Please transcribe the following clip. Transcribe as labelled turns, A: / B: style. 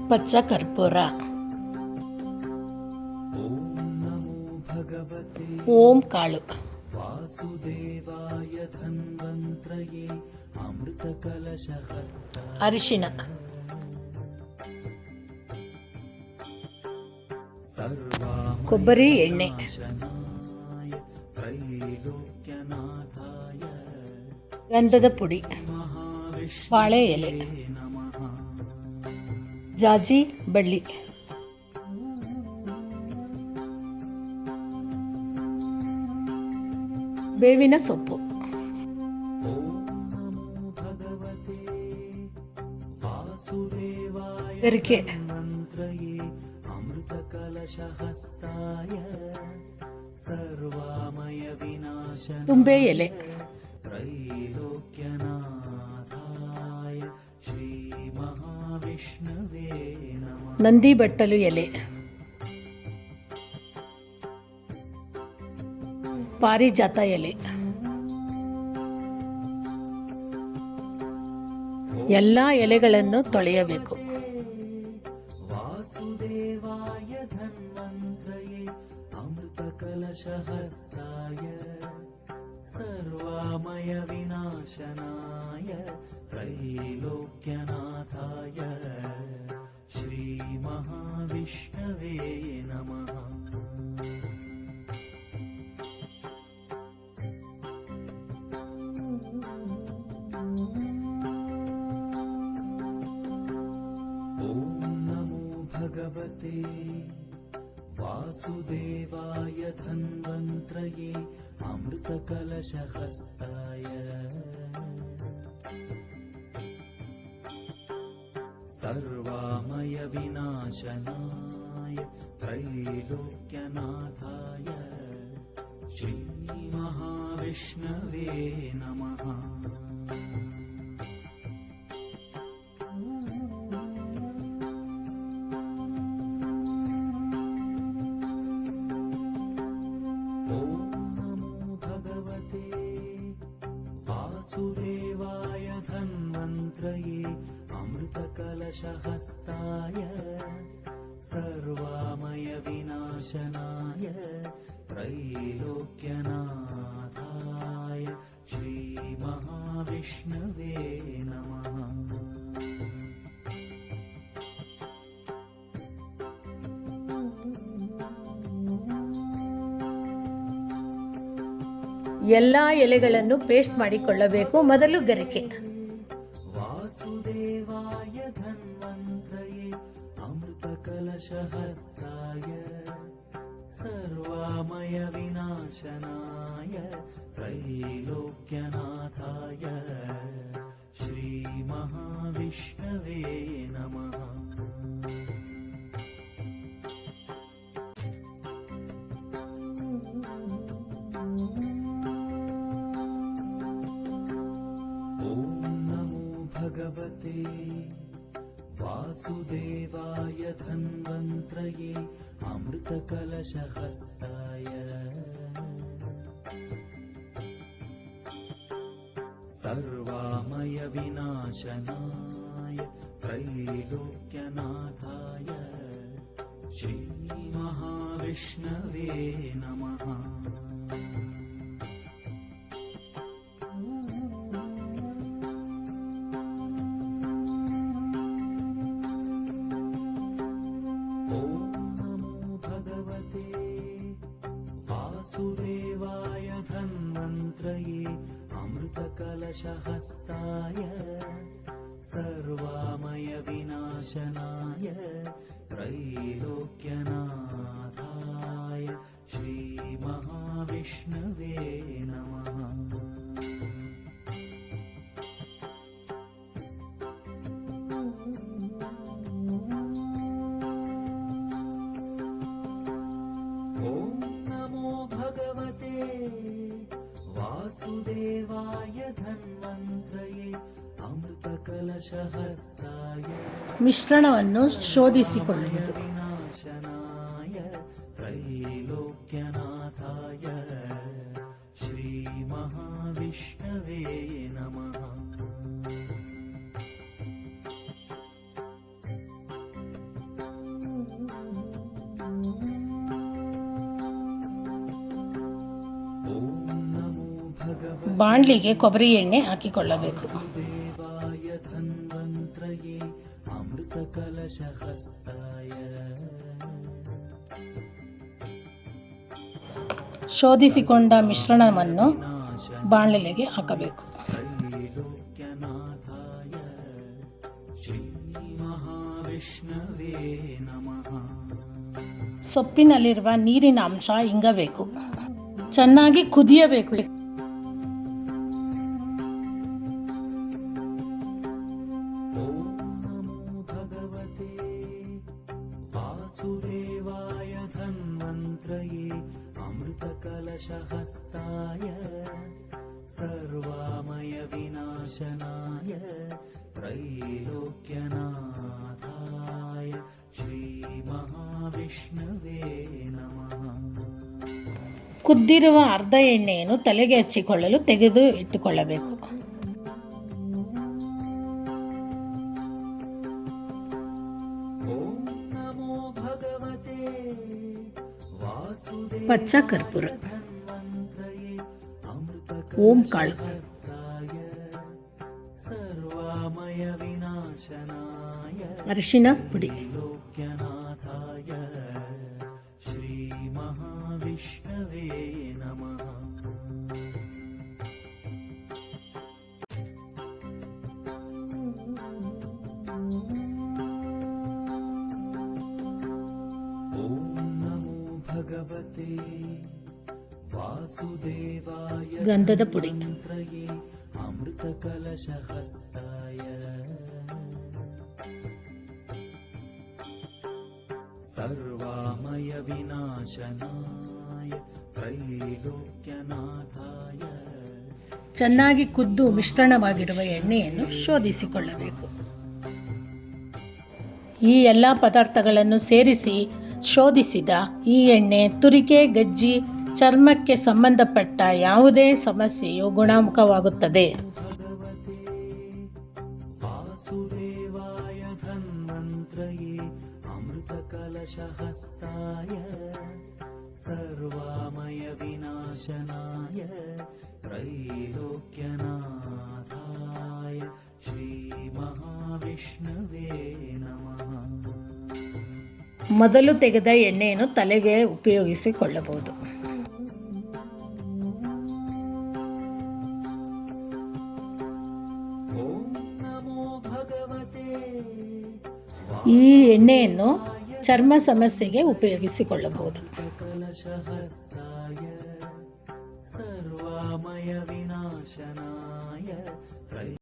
A: ಪಚ್ಚ ಕರ್ಪೂರ. ಓಂ ಕಾಳು. ಅರಿಶಿನ. ಕೊಬ್ಬರಿ ಎಣ್ಣೆ. ಗಂಧದ ಪುಡಿ. ಬಾಳೆ ಎಲೆ. ಜಾಜಿ ಬಳ್ಳಿ. ಬೇವಿನ ಸೊಪ್ಪು. ಗರಿಕೆ. ತುಂಬೆ ಎಲೆ. ನಂದಿ ಬಟ್ಟಲು ಎಲೆ. ಪಾರಿಜಾತ ಎಲೆ. ಎಲ್ಲ ಎಲೆಗಳನ್ನು ತೊಳೆಯಬೇಕು. ವಾಸುದೇವಾಯ ಧನ್ವಂತ್ರಯೇ ಅಮೃತ ಕಲಶಹಸ್ತಾಯ ಸರ್ವಾಮಯ ವಿನಾಶನಾಯ ತ್ರೈಲೋಕ್ಯನಾಥಾಯ ಶ್ರೀ ಮಹಾವಿಷ್ಣವೇ ನಮಃ. ಭಗವತೆ ವಾಸುದೇವಾಯ ಧನ್ವಂತ್ರಯೇ ಅಮೃತ ಕಲಶಹಸ್ತಾಯ ಸರ್ವಾಮಯ ವಿನಾಶನಾಯ ತ್ರೈಲೋಕ್ಯನಾಥಾಯ ಶ್ರೀ ಮಹಾವಿಷ್ಣವೇ ನಮಃ. ವಾಸುದೇವಾಯ ಧನ್ವಂತ್ರಯೇ ಅಮೃತ ಕಲಶಹಸ್ತಾಯ ಸರ್ವಾಮಯ ವಿನಾಶನಾಯ ತ್ರೈಲೋಕ್ಯನಾಥಾಯ ಶ್ರೀ ಮಹಾವಿಷ್ಣವೇ ನಮಃ. ಎಲ್ಲ ಎಲೆಗಳನ್ನು ಪೇಸ್ಟ್ ಮಾಡಿಕೊಳ್ಳಬೇಕು. ಮೊದಲು ಗರಿಕೆ. ವಾಸುದೇವಾಯ ಧನ್ವಂತ್ರಯೇ ಅಮೃತ ಕಲಶಹಸ್ತಾಯ ಸರ್ವಾಮಯ ವಿನಾಶನಾಯ ತ್ರೈಲೋಕ್ಯನಾಥಾಯ ಶ್ರೀ ಮಹಾವಿಷ್ಣವೇ ನಮಃ. ಭಗವತೆ ವಾಸುದೇವಾಯ ಧನ್ವಂತ್ರಯೇ ಅಮೃತ ಕಲಶಹಸ್ತಾಯ ಸರ್ವಾಮಯ ವಿನಾಶನಾಯ ತ್ರೈಲೋಕ್ಯನಾಥಾಯ ಶ್ರೀ ಮಹಾವಿಷ್ಣವೇ ನಮಃ. ವಾಸುದೇವಾಯ ಧನ್ವಂತ್ರಯೇ ಅಮೃತ ಕಲಶಹಸ್ತಾಯ ಸರ್ವಾಮಯ ವಿನಾಶನಾಯ ತ್ರೈಲೋಕ್ಯನಾಥಾಯ ಶ್ರೀ ಮಹಾವಿಷ್ಣವೇ ನಮಃ. ವಾಸುದೇವಾಯ ಧನ್ವಂತ್ರಯೇ ಅಮೃತ ಕಲಶಹಸ್ತಾಯ ಮಿಶ್ರಣವನ್ನು ಶೋಧಿಸಿಕೊಳ್ಳುವುದು. ವಿನಾಶನಾಯ ತ್ರೈಲೋಕ್ಯನಾಥಾಯ ಶ್ರೀ ಮಹಾವಿಷ್ಣವೇ ನಮಃ. ಬಾಣಲಿಗೆ ಕೊಬ್ಬರಿ ಎಣ್ಣೆ ಹಾಕಿಕೊಳ್ಳಬೇಕು. ಶೋಧಿಸಿಕೊಂಡ ಮಿಶ್ರಣವನ್ನು ಬಾಣಲೆಗೆ ಹಾಕಬೇಕು. ಸೊಪ್ಪಿನಲ್ಲಿರುವ ನೀರಿನ ಅಂಶ ಇಂಗಬೇಕು. ಚೆನ್ನಾಗಿ ಕುದಿಯಬೇಕು.
B: वासुदेवाय धन्वन्त्रये अमृतकलशहस्ताय सर्वामय विनाशनाय त्रैलोक्यनाथाय श्रीमहाविष्णवे नमः.
A: ಕುದ್ದಿರುವ ಅರ್ಧ ಎಣ್ಣೆಯನ್ನು ತಲೆಗೆ ಹಚ್ಚಿಕೊಳ್ಳಲು ತೆಗೆದು ಇಟ್ಟುಕೊಳ್ಳಬೇಕು. ಪಚ್ಚ ಕರ್ಪೂರ, ಓಂ ಕಾಳು, ಅರಿಶಿನ ಪುಡಿ,
B: ಶ್ರೀ ಮಹಾವಿಷ್ಣವೇ ನಮಃ. ಭಗವತೆ ವಾಸುದೇವಾಯ
A: ಗಂಧದ ಪುಡಿ,
B: ಅಮೃತ ಕಲಶಹಸ್ತಾಯ ಸರ್ವಾಮಯ ವಿನಾಶನಾಯ ತ್ರೈಲೋಕ್ಯನಾಥಾಯ.
A: ಚೆನ್ನಾಗಿ ಕುದ್ದು ಮಿಶ್ರಣವಾಗಿರುವ ಎಣ್ಣೆಯನ್ನು ಶೋಧಿಸಿಕೊಳ್ಳಬೇಕು. ಈ ಎಲ್ಲ ಪದಾರ್ಥಗಳನ್ನು ಸೇರಿಸಿ ಶೋಧಿಸಿದ ಈ ಎಣ್ಣೆ ತುರಿಕೆ, ಗಜ್ಜಿ, ಚರ್ಮಕ್ಕೆ ಸಂಬಂಧಪಟ್ಟ ಯಾವುದೇ ಸಮಸ್ಯೆಯು ಗುಣಮುಖವಾಗುತ್ತದೆ.
B: ವಾಸುದೇವಾಯ ಧನ್ವಂತ್ರಯೇ ಅಮೃತ ಕಲಶಹಸ್ತಾಯ ಸರ್ವಾಮಯ ವಿನಾಶನಾಯ ತ್ರೈಲೋಕ್ಯನಾಥಾಯ ಶ್ರೀ ಮಹಾವಿಷ್ಣವೇ ನಮಃ.
A: ಮೊದಲು ತೆಗೆದ ಎಣ್ಣೆಯನ್ನು ತಲೆಗೆ ಉಪಯೋಗಿಸಿಕೊಳ್ಳಬಹುದು. ಈ ಎಣ್ಣೆಯನ್ನು ಚರ್ಮ ಸಮಸ್ಯೆಗೆ ಉಪಯೋಗಿಸಿಕೊಳ್ಳಬಹುದು.
B: ಸರ್ವಾಮಯ ವಿನಾಶನಾಯ